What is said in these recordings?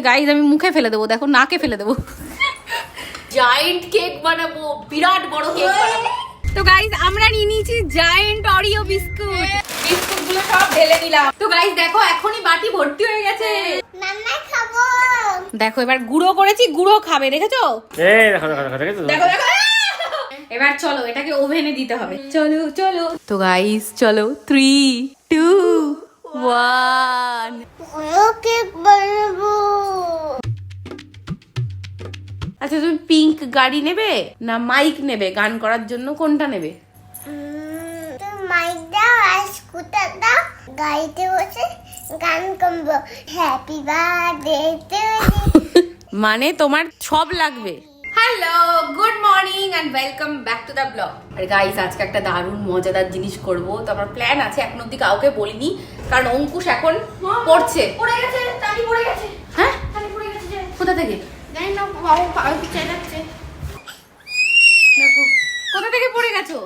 Guys আমি মুখে ফেলে দেবো, দেখো নাকে ফেলে দেবো। জায়েন্ট কেক বানাবো, বিরাট বড় কেক বানাবো। তো গাইস আমরা নিয়ে নিয়েছি জায়েন্ট অরিও বিস্কুট। বিস্কুটগুলো সব ঢেলে দিলাম। তো গাইস দেখো এখনই বাটি ভর্তি হয়ে গেছে। মাম্মা খাবো। দেখো এবার গুঁড়ো করেছি, গুঁড়ো খাবে, দেখেছো? দেখো দেখো। এবার চলো এটাকে ওভেনে দিতে হবে। চলো চলো। তো গাইস চলো 3 2 1। ওরিও কেক বানাবো। আচ্ছা তুমি পিঙ্ক গাড়ি নেবে না মাইক নেবে গান করার জন্য, কোনটা নেবে? তো মাইক দাও আর স্কুটার দাও, গাড়িতে বসে গান করবো। Happy birthday to you. মানে তোমার সব লাগবে। Hello good morning and welcome back to the blog. আর গাইস আজকে একটা দারুণ মজাদার জিনিস করব। তো আমার প্ল্যান আছে, এখন অবধি কাউকে বলিনি, কারণ অঙ্কুশ এখন পড়ছে। পড়ে গেছে, টানি পড়ে গেছে। হ্যাঁ টানি পড়ে গেছে যে। কোথা থেকে? জানি না, বাবু পায়ে পিছিয়ে যাচ্ছে। দেখো কোথা থেকে পড়ে গেছো?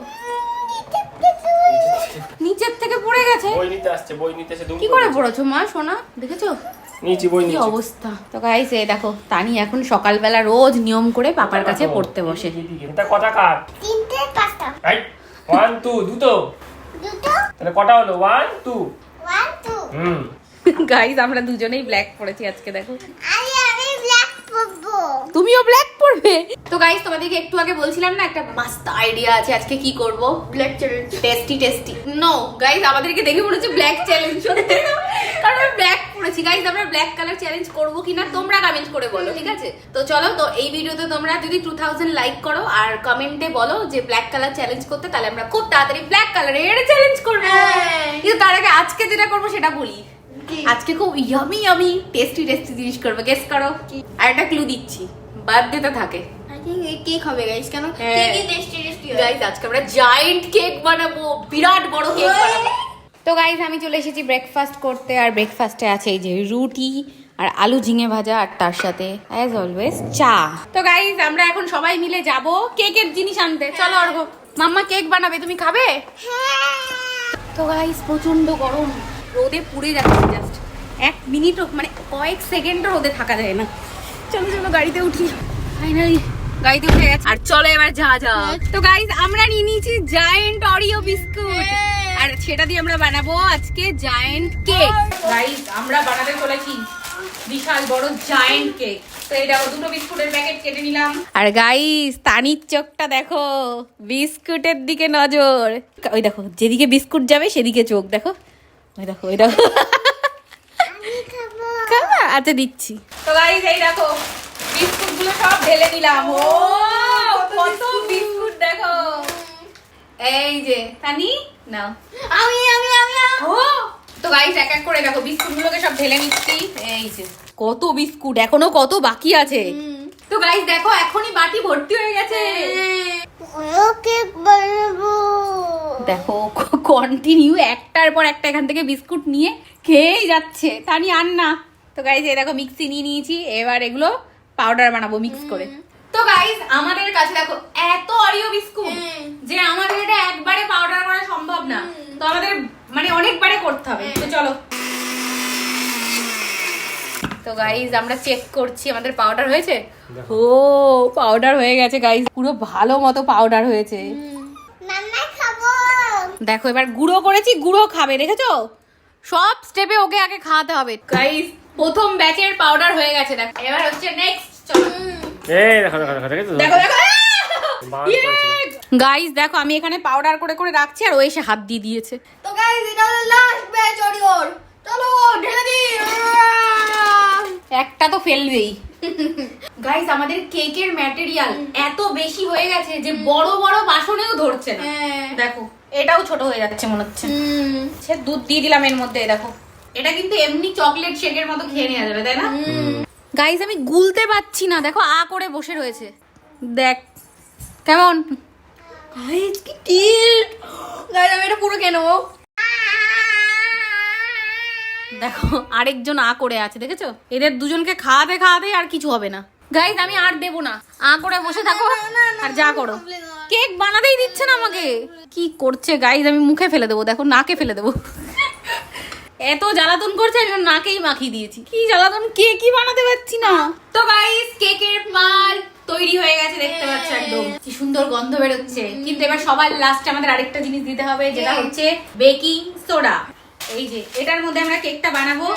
নিচের থেকে পড়ে গেছে। বই নিতে আসছে, বই নিতে এসে দুম কি করে পড়েছো মা সোনা, দেখেছো নিচে বই কি নিচে অবস্থা? তো গাইস এই দেখো তানি এখন সকালবেলা রোজ নিয়ম করে পাপার কাছে পড়তে বসে। এটা কটা কাট? তিনটে পাঁচটা। এই 1 2 দুটো, দুটো। তাহলে কটা হলো? 1 2। 1 2। হুম গাইস আমরা দুজনেই ব্ল্যাক পড়েছি আজকে, দেখো আমি ব্ল্যাক পরবো। তুমিও ব্ল্যাক পড়বে। তো গাইস তোমাদেরকে একটু আগে বলছিলাম না একটা মাস্ত আইডিয়া আছে আজকে কি করব, black challenge. Tasty no guys আমাদেরকে দেখে মনে হচ্ছে ব্ল্যাক চ্যালেঞ্জ, সত্যি না? কারণ আমরা ব্ল্যাক পড়েছি। গাইস আমরা ব্ল্যাক কালার চ্যালেঞ্জ করব কিনা তোমরা কমেন্ট করে বলো, ঠিক আছে? তো চলো, তো এই ভিডিওতে তোমরা যদি 2000 লাইক করো আর কমেন্টে বলো যে ব্ল্যাক কালার চ্যালেঞ্জ করতে, তাহলে আমরা খুব তাড়াতাড়ি ব্ল্যাক কালারের চ্যালেঞ্জ করব। কিন্তু তার আগে আজকে যেটা করব সেটা বলি। আজকে খুব ইয়ামি টেস্টি জিনিস করবো, গেস করো। আর একটা ক্লু দিচ্ছি, বার্থডেতে থাকে। আই থিং এই কেক হবে গাইস, কেন হ্যাঁ। কেকই টেস্টি হয়। গাইস আজকে আমরা জায়েন্ট কেক বানাবো, বিরাট বড় কেক বানাবো। তো গাইস আমি চলে এসেছি ব্রেকফাস্ট করতে, আর ব্রেকফাস্টে আছে এই যে রুটি আর আলু ঝিঙে ভাজা, আর তার সাথে অ্যাজ অলওয়েজ চা। তো গাইস আমরা এখন সবাই মিলে যাব কেকের জিনিস আনতে। চলো অর্ঘ, মাম্মা কেক বানাবে, তুমি খাবে? তো গাইস প্রচন্ড গরম, রোদে পুড়ে যাচ্ছে, জাস্ট 1 মিনিটও মানে কয়েক সেকেন্ডও রোদে থাকা যায় না। চলো চলো গাড়িতে উঠি, ফাইনালি গাড়িতে উঠে গেছে। আর চলো এবার যা। তো গাইস আমরা নিয়ে নিয়েছি জায়েন্ট অরিও বিস্কুট, আর সেটা দিয়ে আমরা বানাবো আজকে জায়েন্ট কেক। গাইস আমরা বানাতে চলেছি বিশাল বড় জায়েন্ট কেক। তো এই দেখো দুটো বিস্কুটের প্যাকেট কেটে নিলাম। আর গাইস তানির চোখটা দেখো, বিস্কুটের দিকে নজর। ওই দেখো যেদিকে বিস্কুট যাবে সেদিকে চোখ, দেখো ওই দেখো খাবা? আচ্ছা দিচ্ছি। তো গাইস এই দেখো বিস্কুট গুলো সব ঢেলে দিলাম। ও কত বিস্কুট দেখো, এই যে তানি নাও। আমি ও তো গাইস এক এক করে দেখো বিস্কুট গুলোকে সব ঢেলে নিচ্ছি। এই যে কত বিস্কুট, এখনো কত বাকি আছে। তো গাইস দেখো এখনই বাটি ভর্তি হয়ে গেছে। ওরিও কেক বানাবো। দেখো কন্টিনিউ একটার পর একটা এখান থেকে বিস্কুট নিয়ে খেয়েই যাচ্ছে। তানি আন না। তো গাইস এই দেখো মিক্সি নিয়ে নিয়েছি, এবার এগুলো পাউডার বানাবো মিক্স করে। তো গাইস আমাদের কাছে দেখো এত অরিও বিস্কুট যে আমাদের এটা একবারে পাউডার করা সম্ভব না, তো আমাদের মানে অনেকবারে করতে হবে। তো চলো, তো গাইস আমরা চেক করছি আমাদের পাউডার হয়েছে। ও পাউডার হয়ে গেছে গাইস, পুরো ভালো মতো পাউডার হয়েছে। মাম্মা খাবো। দেখো এবার গুঁড়ো করেছি, গুঁড়ো খাবে, দেখেছো? সব স্টেপে ওকে আগে খাওয়াতে হবে। গাইস প্রথম ব্যাচের পাউডার হয়ে গেছে, দেখো এবার হচ্ছে নেক্সট। চলো এই দেখো দেখো গাইস দেখো আমি এখানে পাউডার করে করে রাখছি, আর ও এসে হাত দিয়ে দিয়েছে। তো গাইস এটা হলো লাস্ট ব্যাচ ওরিওর। চলো ঢেলে দি। একটা তো ফেলবেই। গাইস আমাদের কেকের ম্যাটেরিয়াল এত বেশি হয়ে গেছে যে বড় বড় বাসনেও ধরছে না। দেখো এটাও ছোট হয়ে যাচ্ছে মনে হচ্ছে। সে দুধ দিয়ে দিলাম এর মধ্যে, দেখো এটা কিন্তু এমনি চকলেট শেকের মতো খেয়ে নেওয়া যাবে, তাই না? গাইস আমি গুলতে পারছি না, দেখো আ করে বসে রয়েছে। দেখ কেমন গাইস কি টিল্ট। গাইস আমি এটা পুরো খেয়ে নেবো। দেখো আরেকজন আ করে আছে, দেখেছো? এদের দুজনকে খাওয়াতে খাওয়াতে আর কিছু হবে না। গাইস আমি আর দেবো না, আ করে বসে থাকো আর যা করো। কেক বানাতেই দিচ্ছে না আমাকে, কি করছে গাইস? আমি মুখে ফেলে দেবো, দেখো নাকে ফেলে দেবো। এত জ্বালাতন করছে আমি ওর নাকেই মাখিয়ে দিয়েছি। কি জ্বালাতন, কেকই বানাতে পারছি না। তো গাইস কেকের মাল তৈরি হয়ে গেছে, দেখতে পাচ্ছ একদম কি সুন্দর গন্ধ বেরোচ্ছে। কিন্তু এবার সবার লাস্টে আমাদের আরেকটা জিনিস দিতে হবে, যেটা হচ্ছে বেকিং সোডা। এই যে এটার মধ্যে আমরা কেকটা বানাবো,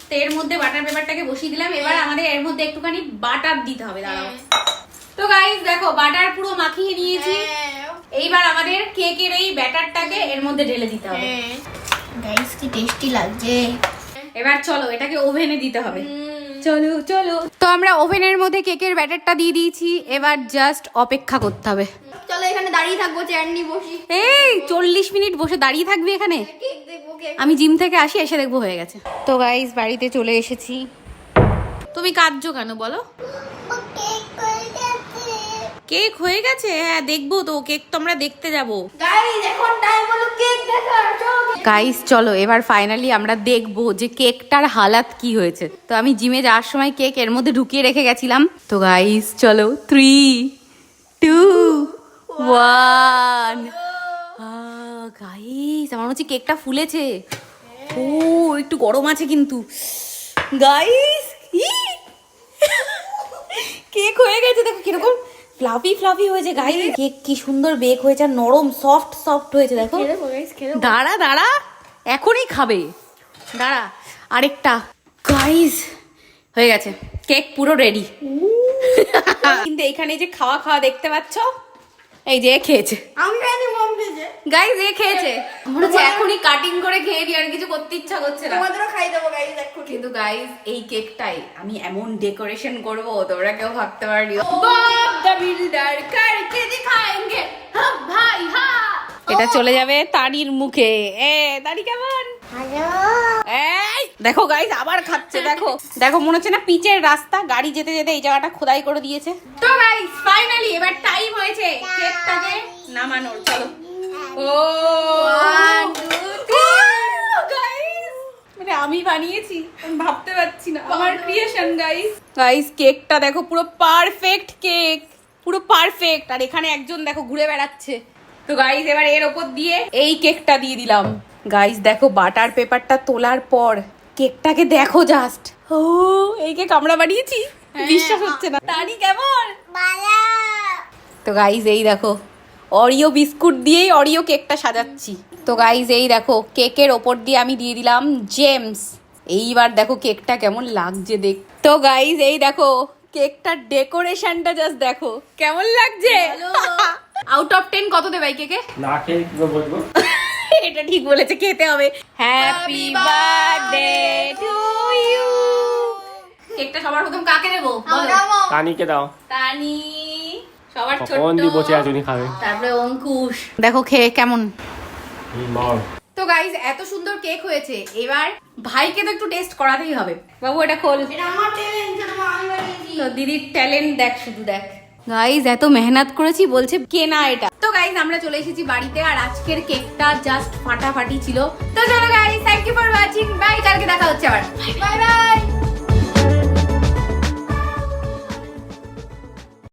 তো এর মধ্যে বাটার পেপারটাকে বসিয়ে দিলাম। এবার আমাদের এর মধ্যে একটুখানি বাটার দিতে হবে। দাঁড়াও। তো গাইস দেখো বাটার পুরো মাখিয়ে নিয়েছি। এইবার আমাদের কেকের এই ব্যাটারটাকে এর মধ্যে ঢেলে দিতে হবে। গাইস কি টেস্টি লাগছে। এবার চলো এটাকে ওভেনে দিতে হবে। চলো চলো। তো আমরা ওভেনের মধ্যে কেকের ব্যাটারটা দিয়ে দিয়েছি, এবার জাস্ট অপেক্ষা করতে হবে। চলো এখানে দাঁড়িয়ে থাকবো, চেয়ার নিয়ে বসি। এই 40 মিনিট বসে দাঁড়িয়ে থাকবি এখানে? কেক দেখবো, কেক। আমি জিম থেকে আসি, এসে দেখবো হয়ে গেছে। তো গাইস বাড়িতে চলে এসেছি। তুমি কাঁদছো কেন বলো? কেক করে গেছে। কেক হয়ে গেছে? হ্যাঁ দেখবো তো, কেক তো আমরা দেখতে যাবো। গাইস এখন টাইম হলো কেক দেখার। গাইস চলো এবার ফাইনালি আমরা দেখবো যে কেকটার হালাত কি হয়েছে। তো আমি জিমে যাওয়ার সময় কেক এর মধ্যে ঢুকিয়ে রেখে গেছিলাম। তো গাইস চলো 3, 2, 1। গাইস আমার মনে হচ্ছে কেকটা ফুলেছে। ও একটু গরম আছে কিন্তু। গাইস কেক হয়ে গেছে, দেখো কিরকম ফ্লাফি ফ্লাফি হয়েছে। গাইস কেক কি সুন্দর বেক হয়েছে, আর নরম সফট সফট হয়েছে দেখো। দাঁড়া দাঁড়া, এখনই খাবে, দাঁড়া আরেকটা। গাইস হয়ে গেছে, কেক পুরো রেডি। কিন্তু এখানে যে খাওয়া খাওয়া দেখতে পাচ্ছ, এই যে খেয়েছে। আমি খাইনি, মম খেয়েছে। গাইস এ খেয়েছে, মনে হচ্ছে এখনই কাটিং করে খেয়ে নি, আর কিছু করতে ইচ্ছা করছে না। তোমাদেরও খাই দেবো গাইস দেখো। কিন্তু গাইস এই কেকটাই আমি এমন ডেকোরেশন করব তোমরা কেউ ভাবতে পারনি। বব দ্য বিল্ডার করকে দিখাएंगे হাম ভাই হা। এটা চলে যাবে তানির মুখে। তানি কেমন? হ্যালো। এই দেখো গাইস আবার খাচ্ছে। দেখো দেখো মনে হচ্ছে না পিচের রাস্তা, গাড়ি যেতে যেতে এই জায়গাটা খোদাই করে দিয়েছে। তো গাইস ফাইনালি এবার টাইম হয়েছে কেকটাকে নামানোর। চলো। ও 1 2 3। মানে আমি বানিয়েছি, আমি ভাবতে পারছি না, আমার ক্রিয়েশন গাইস। গাইস কেকটা দেখো পুরো পারফেক্ট কেক, পুরো পারফেক্ট। আর এখানে একজন দেখো ঘুরে বেড়াচ্ছে। তো গাইস এবার এর ওপর দিয়ে এই কেকটা দিয়ে দিলাম। গাইস দেখো বাটার পেপারটা তোলার পর কেকটাকে দেখো জাস্ট। ও এই কেক আমরা বানিয়েছি, বিশ্বাস হচ্ছে না। তানি কেমন? বালা। তো গাইস এই দেখো অরিও বিস্কুট দিয়েই অরিও কেকটা সাজাচ্ছি। তো গাইস এই দেখো কেকের ওপর দিয়ে আমি দিয়ে দিলাম জেমস। এইবার দেখো কেকটা কেমন লাগছে দেখ। তো গাইস এই দেখো কেকটার ডেকোরেশনটা জাস্ট দেখো কেমন লাগছে। আউট অফ 10 কত দেবে এই কেকে? না খেয়ে কি করে বলবো? এটা ঠিক বলেছে, খেতে হবে। Happy birthday to you. কেকটা সবার প্রথম কাকে দেবো বলো? তানিকে দাও। তানি সবার ছোট, কখন দি বসে আছে উনি খাবে। তারপরে অঙ্কুশ। দেখো খেয়ে কেমন। বল। তো গাইস এত সুন্দর কেক হয়েছে, এবার ভাইকে তো একটু টেস্ট করাতেই হবে। বাবু এটা খোল। এটা আমার ট্যালেন্ট, এটা আমি বানিয়েছি। তো দিদির ট্যালেন্ট দেখ, শুধু দেখ। গাইস এত মেহনত করেছি, বলছে কেনা এটা। তো গাইস আমরা চলে এসেছি বাড়িতে, আর আজকের কেকটা জাস্ট ফাটাফাটি ছিল। তো চলো guys, thank you for watching. Bye, কালকে দেখা হচ্ছে আবার। Bye by.